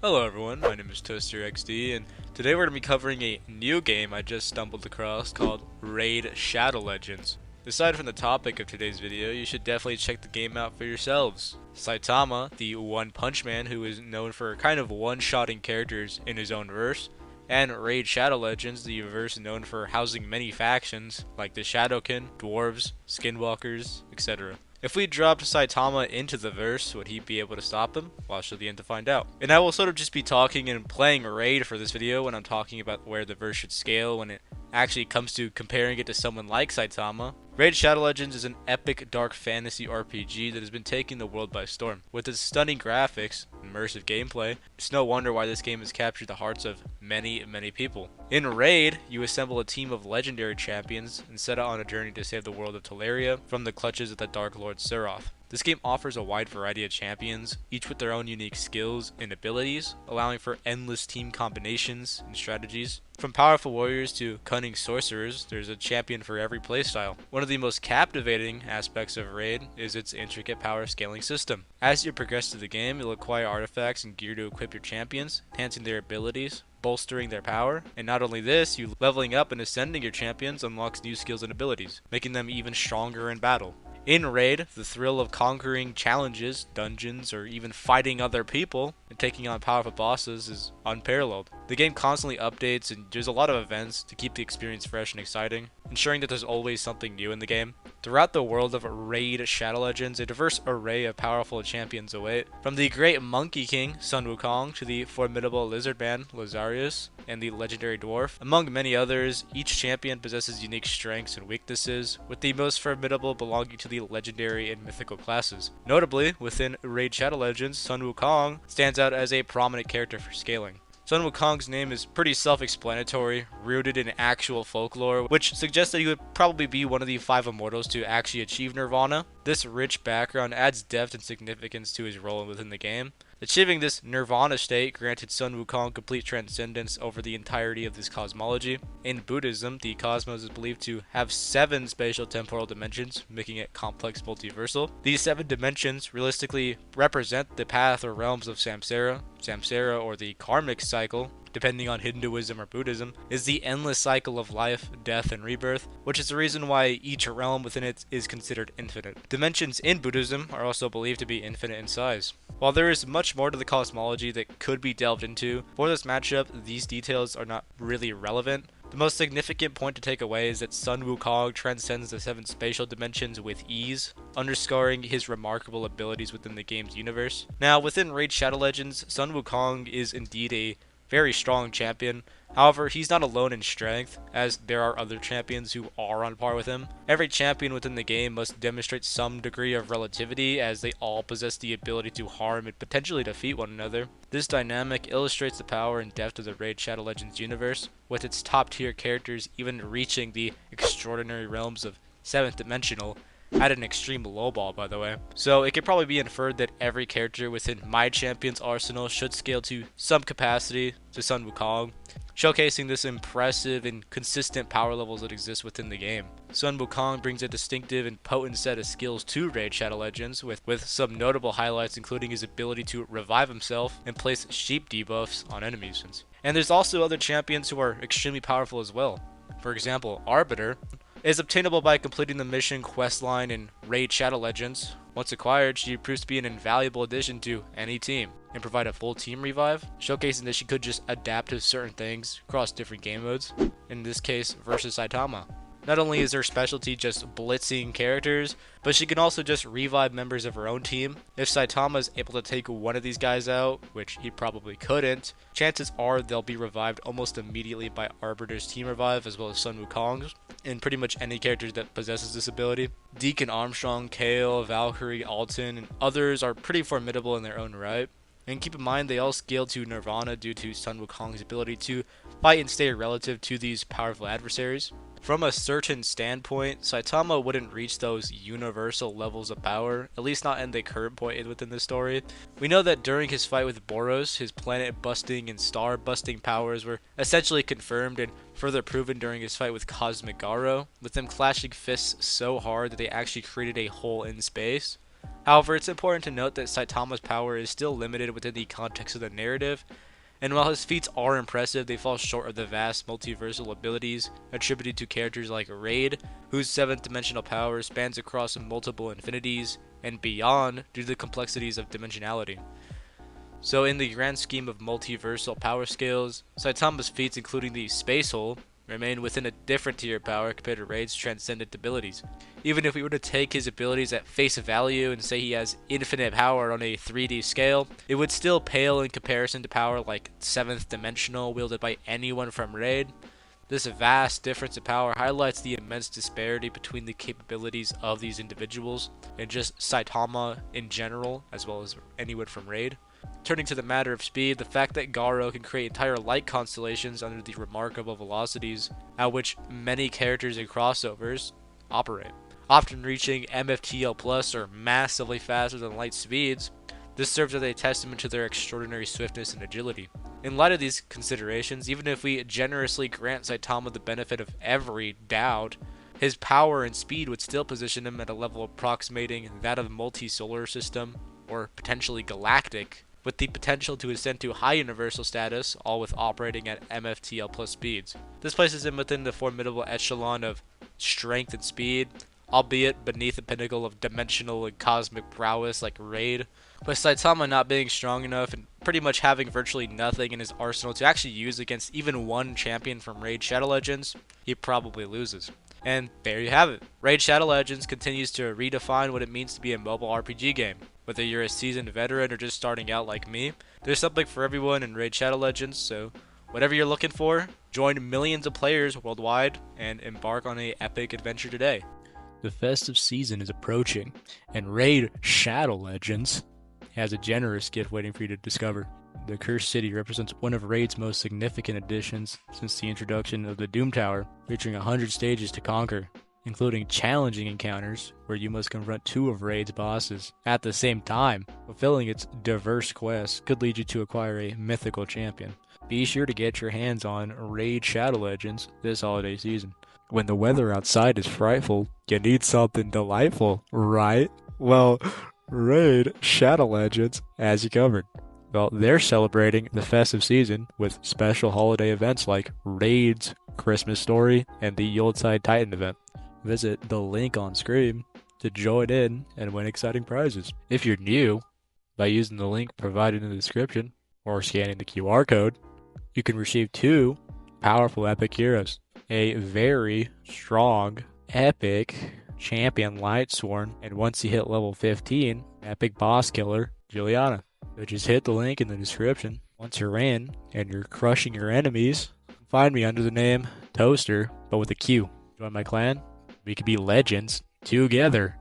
Hello everyone, my name is ToasterXD, and today we're going to be covering a new game I just stumbled across called Raid Shadow Legends. Aside from the topic of today's video, you should definitely check the game out for yourselves. Saitama, the One Punch Man who is known for kind of one-shotting characters in his own verse, and Raid Shadow Legends, the verse known for housing many factions like the Shadowkin, Dwarves, Skinwalkers, etc. If we dropped Saitama into the verse, would he be able to stop him? Watch till the end to find out. And I will sort of just be talking and playing Raid for this video when I'm talking about where the verse should scale when it actually comes to comparing it to someone like Saitama. Raid Shadow Legends is an epic dark fantasy RPG that has been taking the world by storm. With its stunning graphics, immersive gameplay, it's no wonder why this game has captured the hearts of many people. In Raid, you assemble a team of legendary champions and set out on a journey to save the world of Teleria from the clutches of the Dark Lord Seraph. This game offers a wide variety of champions, each with their own unique skills and abilities, allowing for endless team combinations and strategies. From powerful warriors to cunning sorcerers, there's a champion for every playstyle. One of the most captivating aspects of Raid is its intricate power scaling system. As you progress through the game, you'll acquire artifacts and gear to equip your champions, enhancing their abilities, bolstering their power, and not only this, you leveling up and ascending your champions unlocks new skills and abilities, making them even stronger in battle. In Raid, the thrill of conquering challenges, dungeons, or even fighting other people and taking on powerful bosses is unparalleled. The game constantly updates and there's a lot of events to keep the experience fresh and exciting, ensuring that there's always something new in the game. Throughout the world of Raid Shadow Legends, a diverse array of powerful champions await, from the great MONKEYKIng, Sun Wukong, to the formidable Lizardman, Lazarus, and the legendary Dwarf. Among many others, each champion possesses unique strengths and weaknesses, with the most formidable belonging to the legendary and mythical classes. Notably, within Raid Shadow Legends, Sun Wukong stands out as a prominent character for scaling. Sun Wukong's name is pretty self-explanatory, rooted in actual folklore, which suggests that he would probably be one of the 5 immortals to actually achieve Nirvana. This rich background adds depth and significance to his role within the game. Achieving this Nirvana state granted Sun Wukong complete transcendence over the entirety of this cosmology. In Buddhism, the cosmos is believed to have 7 spatial temporal dimensions, making it complex multiversal. These 7 dimensions realistically represent the path or realms of Samsara, or the karmic cycle, depending on Hinduism or Buddhism, is the endless cycle of life, death, and rebirth, which is the reason why each realm within it is considered infinite. Dimensions in Buddhism are also believed to be infinite in size. While there is much more to the cosmology that could be delved into, for this matchup, these details are not really relevant. The most significant point to take away is that Sun Wukong transcends the 7 spatial dimensions with ease, underscoring his remarkable abilities within the game's universe. Now, within Raid Shadow Legends, Sun Wukong is indeed a very strong champion. However, he's not alone in strength, as there are other champions who are on par with him. Every champion within the game must demonstrate some degree of relativity, as they all possess the ability to harm and potentially defeat one another. This dynamic illustrates the power and depth of the Raid Shadow Legends universe, with its top tier characters even reaching the extraordinary realms of 7th dimensional, at an extreme lowball, by the way. So it could probably be inferred that every character within my champion's arsenal should scale to some capacity to Sun Wukong, showcasing this impressive and consistent power levels that exist within the game. Sun Wukong brings a distinctive and potent set of skills to Raid Shadow Legends, with some notable highlights including his ability to revive himself and place sheep debuffs on enemies. And there's also other champions who are extremely powerful as well. For example, Arbiter is obtainable by completing the mission questline in Raid Shadow Legends. Once acquired, she proves to be an invaluable addition to any team and provide a full team revive, showcasing that she could just adapt to certain things across different game modes, in this case versus Saitama. Not only is her specialty just blitzing characters, but she can also just revive members of her own team. If Saitama is able to take one of these guys out, which he probably couldn't, chances are they'll be revived almost immediately by Arbiter's team revive as well as Sun Wukong's, and pretty much any character that possesses this ability. Deacon Armstrong, Kale, Valkyrie, Alton, and others are pretty formidable in their own right. And keep in mind, they all scale to Nirvana due to Sun Wukong's ability to fight and stay relative to these powerful adversaries. From a certain standpoint, Saitama wouldn't reach those universal levels of power, at least not in the current point within the story. We know that during his fight with Boros, his planet-busting and star-busting powers were essentially confirmed and further proven during his fight with Cosmic Garo, with them clashing fists so hard that they actually created a hole in space. However, it's important to note that Saitama's power is still limited within the context of the narrative, and while his feats are impressive, they fall short of the vast multiversal abilities attributed to characters like Raid, whose 7th dimensional power spans across multiple infinities and beyond due to the complexities of dimensionality. So in the grand scheme of multiversal power scales, Saitama's feats, including the Space Hole, remain within a different tier of power compared to Raid's transcendent abilities. Even if we were to take his abilities at face value and say he has infinite power on a 3D scale, it would still pale in comparison to power like 7th dimensional wielded by anyone from Raid. This vast difference in power highlights the immense disparity between the capabilities of these individuals and just Saitama in general, as well as anyone from Raid. Turning to the matter of speed, the fact that Garo can create entire light constellations under the remarkable velocities at which many characters in crossovers operate, often reaching MFTL plus or massively faster than light speeds, this serves as a testament to their extraordinary swiftness and agility. In light of these considerations, even if we generously grant Saitama the benefit of every doubt, his power and speed would still position him at a level approximating that of multi-solar system, or potentially galactic, with the potential to ascend to high universal status, all with operating at MFTL plus speeds. This places him within the formidable echelon of strength and speed, albeit beneath the pinnacle of dimensional and cosmic prowess like Raid. With Saitama not being strong enough and pretty much having virtually nothing in his arsenal to actually use against even one champion from Raid Shadow Legends, he probably loses. And there you have it. Raid Shadow Legends continues to redefine what it means to be a mobile RPG game. Whether you're a seasoned veteran or just starting out like me, there's something for everyone in Raid Shadow Legends, so whatever you're looking for, join millions of players worldwide and embark on an epic adventure today. The festive season is approaching, and Raid Shadow Legends has a generous gift waiting for you to discover. The Cursed City represents one of Raid's most significant additions since the introduction of the Doom Tower, featuring 100 stages to conquer, including challenging encounters where you must confront 2 of Raid's bosses at the same time. Fulfilling its diverse quests could lead you to acquire a mythical champion. Be sure to get your hands on Raid Shadow Legends this holiday season. When the weather outside is frightful, you need something delightful, right? Well, Raid Shadow Legends has you covered. Well, they're celebrating the festive season with special holiday events like Raid's Christmas Story and the Yuletide Titan event. Visit the link on screen to join in and win exciting prizes. If you're new, by using the link provided in the description or scanning the QR code, you can receive 2 powerful epic heroes. A very strong, epic champion Lightsworn, and once you hit level 15, epic boss killer Juliana. So just hit the link in the description. Once you're in and you're crushing your enemies, find me under the name Toaster, but with a Q. Join my clan. We could be legends together.